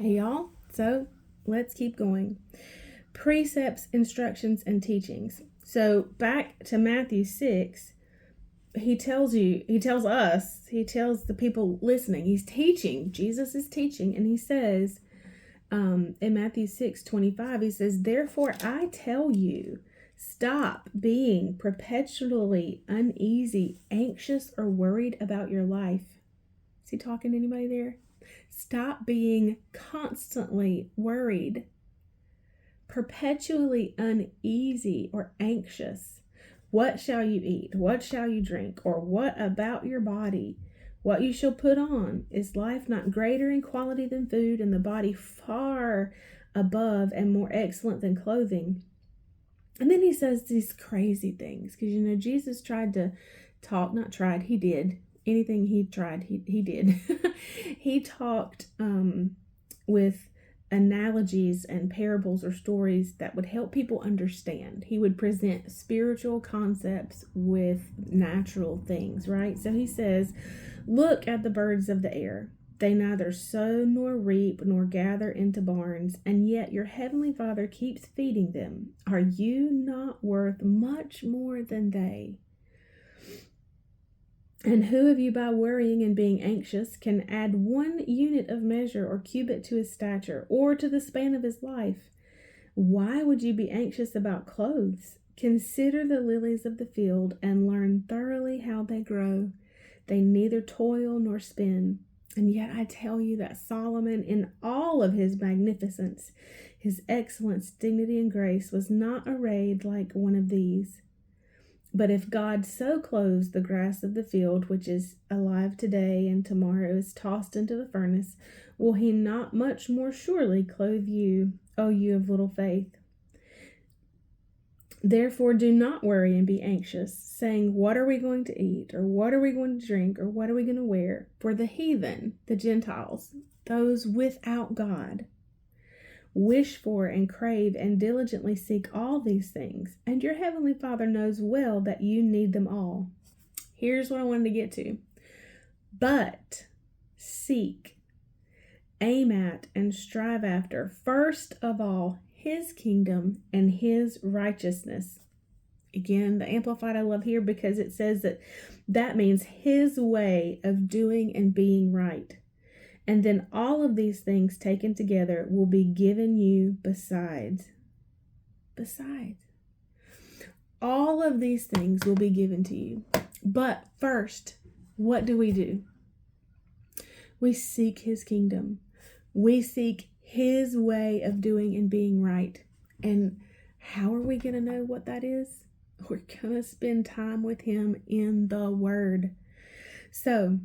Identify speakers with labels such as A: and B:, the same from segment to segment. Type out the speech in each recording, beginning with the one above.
A: Hey y'all, so let's keep going. Precepts, instructions, and teachings. So back to Matthew 6, he tells the people listening, he's teaching, Jesus is teaching, and he says in Matthew 6:25, he says, "Therefore I tell you, stop being perpetually uneasy, anxious, or worried about your life." Is he talking to anybody there? Stop being constantly worried, perpetually uneasy or anxious. What shall you eat? What shall you drink? Or what about your body? What you shall put on? Is life not greater in quality than food, and the body far above and more excellent than clothing? And then he says these crazy things, because Jesus tried to talk, not tried, he did. Anything he tried, he did. He talked with analogies and parables or stories that would help people understand. He would present spiritual concepts with natural things, right? So he says, "Look at the birds of the air. They neither sow nor reap nor gather into barns, and yet your heavenly Father keeps feeding them. Are you not worth much more than they? And who of you, by worrying and being anxious, can add 1 unit of measure or cubit to his stature, or to the span of his life? Why would you be anxious about clothes? Consider the lilies of the field, and learn thoroughly how they grow. They neither toil nor spin. And yet I tell you that Solomon, in all of his magnificence, his excellence, dignity, and grace, was not arrayed like one of these. But if God so clothes the grass of the field, which is alive today and tomorrow is tossed into the furnace, will he not much more surely clothe you, O you of little faith? Therefore do not worry and be anxious, saying, what are we going to eat? Or what are we going to drink? Or what are we going to wear? For the heathen, the Gentiles, those without God, wish for and crave and diligently seek all these things, and your heavenly Father knows well that you need them all." Here's what I wanted to get to. But seek, aim at, and strive after, first of all, his kingdom and his righteousness. Again, the Amplified I love here, because it says that means his way of doing and being right. And then all of these things taken together will be given you besides. All of these things will be given to you. But first, what do? We seek his kingdom. We seek his way of doing and being right. And how are we going to know what that is? We're going to spend time with him in the Word. So,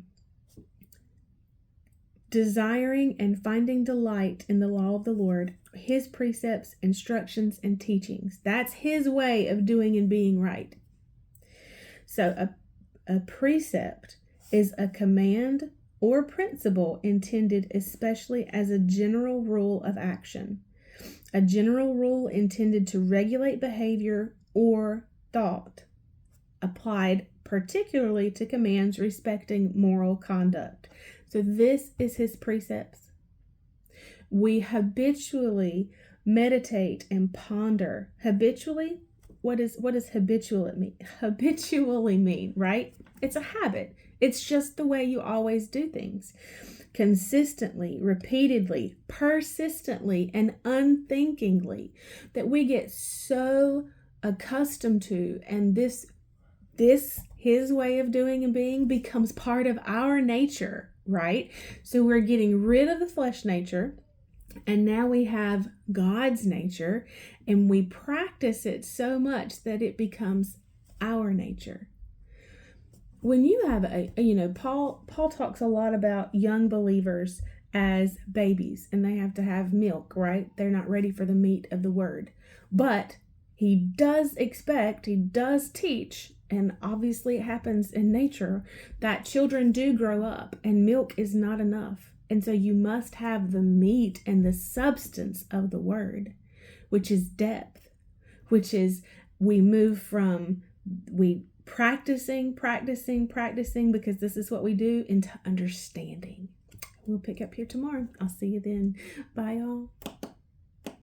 A: desiring and finding delight in the law of the Lord, his precepts, instructions, and teachings. That's his way of doing and being right. So a precept is a command or principle intended especially as a general rule of action. A general rule intended to regulate behavior or thought, applied particularly to commands respecting moral conduct. So this is his precepts. We habitually meditate and ponder. Habitually, what does habitually mean, right? It's a habit. It's just the way you always do things. Consistently, repeatedly, persistently, and unthinkingly, that we get so accustomed to, and this his way of doing and being becomes part of our nature, right? So we're getting rid of the flesh nature, and now we have God's nature, and we practice it so much that it becomes our nature. When you have Paul talks a lot about young believers as babies, and they have to have milk, right? They're not ready for the meat of the word. But he does teach, and obviously it happens in nature, that children do grow up and milk is not enough. And so you must have the meat and the substance of the word, which is depth, which is we practicing, because this is what we do, into understanding. We'll pick up here tomorrow. I'll see you then. Bye, y'all.